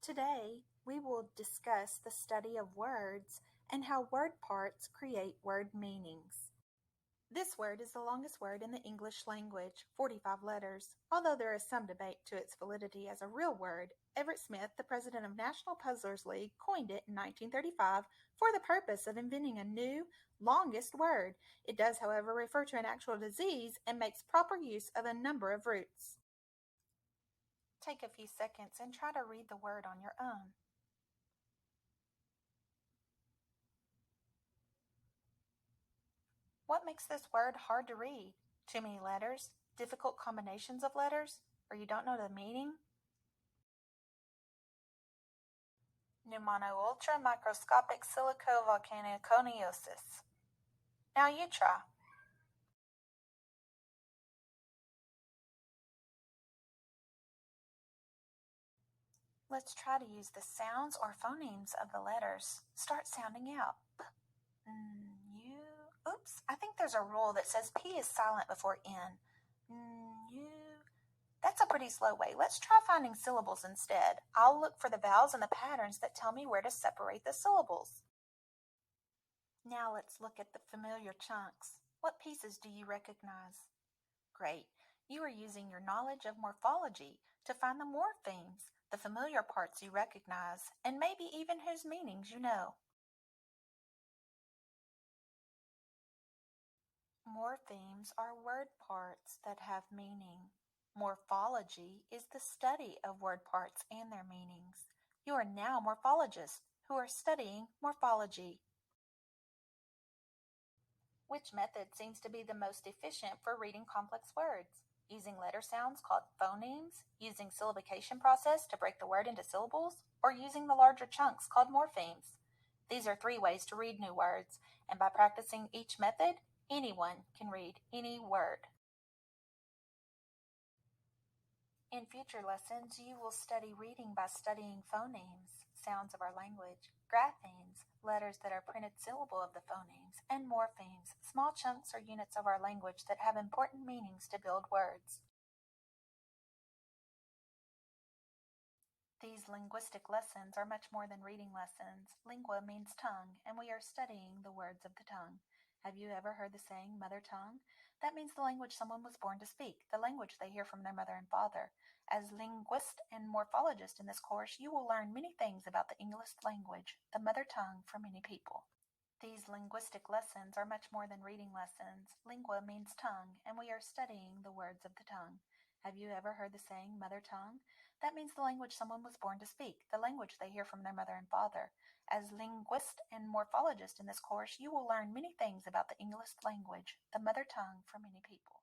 Today, we will discuss the study of words and how word parts create word meanings. This word is the longest word in the English language, 45 letters. Although there is some debate to its validity as a real word, Everett Smith, the president of National Puzzlers League, coined it in 1935 for the purpose of inventing a new, longest word. It does, however, refer to an actual disease and makes proper use of a number of roots. Take a few seconds and try to read the word on your own. What makes this word hard to read? Too many letters? Difficult combinations of letters? Or you don't know the meaning? Pneumono-ultramicroscopic silicovolcanoconiosis. Now you try. Let's try to use the sounds or phonemes of the letters. Start sounding out. You. Oops, I think there's a rule that says P is silent before N. You. That's a pretty slow way. Let's try finding syllables instead. I'll look for the vowels and the patterns that tell me where to separate the syllables. Now let's look at the familiar chunks. What pieces do you recognize? Great. You are using your knowledge of morphology to find the morphemes, the familiar parts you recognize, and maybe even whose meanings you know. Morphemes are word parts that have meaning. Morphology is the study of word parts and their meanings. You are now morphologists who are studying morphology. Which method seems to be the most efficient for reading complex words? Using letter sounds called phonemes, using syllabication process to break the word into syllables, or using the larger chunks called morphemes? These are 3 ways to read new words, and by practicing each method, anyone can read any word. In future lessons, you will study reading by studying phonemes, sounds of our language, graphemes, letters that are printed syllable of the phonemes, and morphemes, small chunks or units of our language that have important meanings to build words. These linguistic lessons are much more than reading lessons. Lingua means tongue, and we are studying the words of the tongue. Have you ever heard the saying, mother tongue? That means the language someone was born to speak, the language they hear from their mother and father. As linguist and morphologist in this course, you will learn many things about the English language, the mother tongue for many people. These linguistic lessons are much more than reading lessons. Lingua means tongue, and we are studying the words of the tongue. Have you ever heard the saying, mother tongue? That means the language someone was born to speak, the language they hear from their mother and father. As linguist and morphologist in this course, you will learn many things about the English language, the mother tongue for many people.